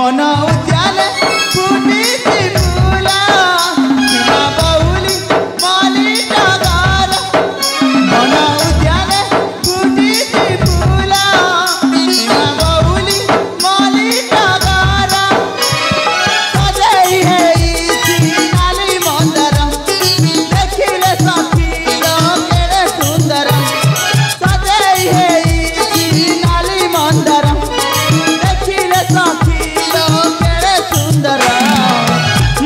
मन उद्यान फुटिछि फूला हिमा बौली माली टगर मन उद्यान फुटिछि फूला हिमा बौली माली टगर सजई हेइछि नाली मंदर देखिले सखी केड़े सुंदर सजई हेइछि नाली मंदर देखिले सखी केड़े सुंदर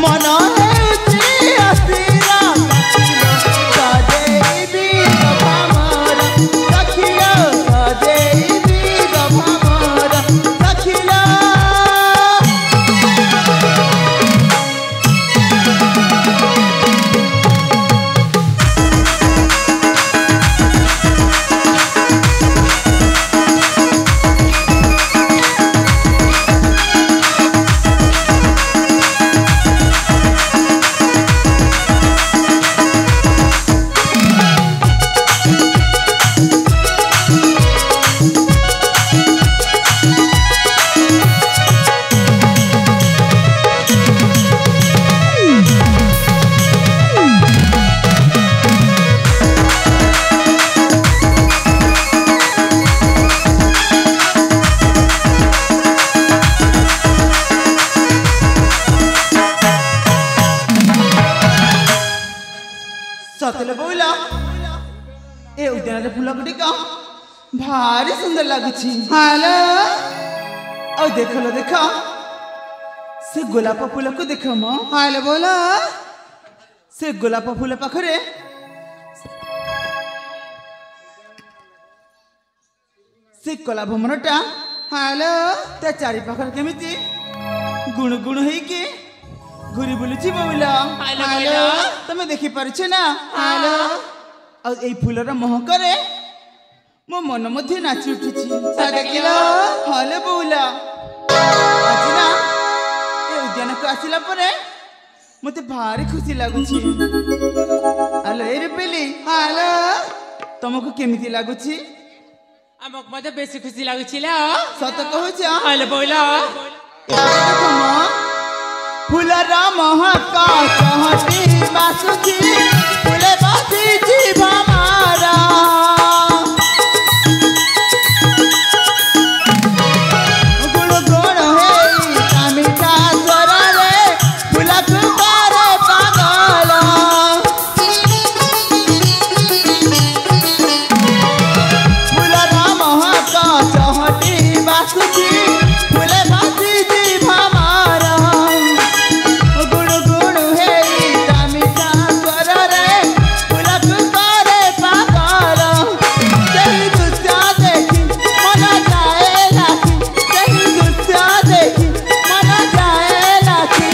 मन हेउछि हसीरा सजैबी गभमर सखिया सजैबी गभमर सखिया सतले बोला ए उद्यान फूल गुड़िक भारी सुंदर लगुछि हेलो और देखलो देख से गोलाप फूल को देख मो हेलो बोला से गोलाप फूल पाखरे से कला भमरटा हेलो ते चारि पाखर केमिति गुण गुण हेई के घुरी बुलुची बोला हेलो तमे देखि पारछ ना हेलो और ए फूलर महकरे मो मन मध्ये नाची उठिछि देखिलो हेलो बोला आज ना ए उद्यान को आसिला परे मते भारी खुशी लागुछि हेलो ए रे पेली हेलो तुमको केमिति लागुछि हमक मते बेसी खुशी लागुछि ला सत कहूछ हेलो बोला फूलर महका चहटी बासुची फूले बासीची भमारा गुण गुण हेई कामिठा स्वर रे फूलक करे पागल फूलर महका चहटी बासुची फूले बासीची भमारा गुण गुण हेई कामिठा स्वर रे फूलक करे पागल सही दृश्य देखी मन जाए लाखी सही दृश्य देखी मन जाए लाखी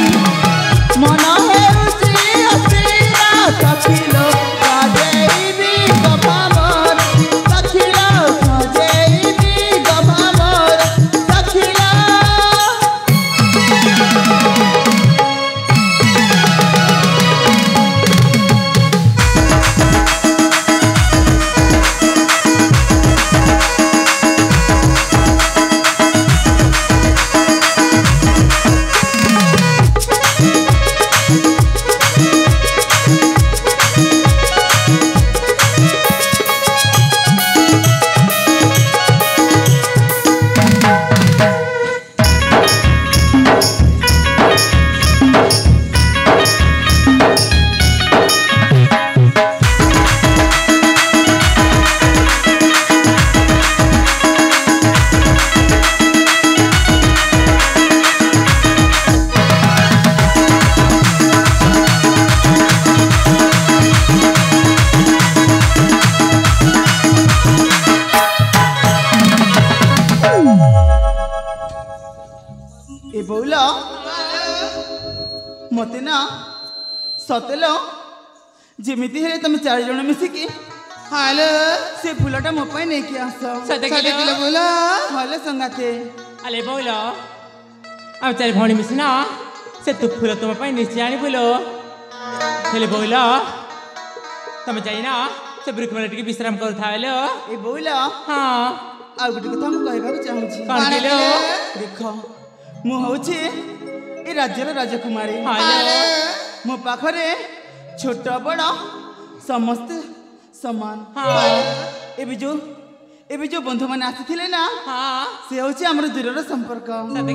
मन हेउछि हसीरा सखिलो सजैबी गभमर सखिलो सजैबी गभमर सखिलो ए बोला मते ना सतेलो जेमिति हेले तुम चार जण मिसिकी हेलो से फूलटा मो पई नै कि आस सते किलो बोला हेलो संगाते अले बोला आ चारि भणी मिसिना से तू फूल तुम पई निश्चय आनी बोलो हेले बोला तुम जाइना से ब्रेक में टिके विश्राम कर थालो ए बोला हां आ गुटे कथा हम कहबा चाहू छी कोन केलो देखो ମୁଁ ହଉଛି ଏ ରାଜ୍ୟର ରାଜକୁମାରୀ। ହ୍ୟାଲୋ ମୋ ପାଖରେ ଛୋଟ ବଡ଼ ସମସ୍ତେ ସମାନ। ହଁ ଏବେ ଯୋଉ ବନ୍ଧୁମାନେ ଆସିଥିଲେ ନା ହଁ ସେ ହଉଛି ଆମର ଦୂରର ସମ୍ପର୍କ। ସତ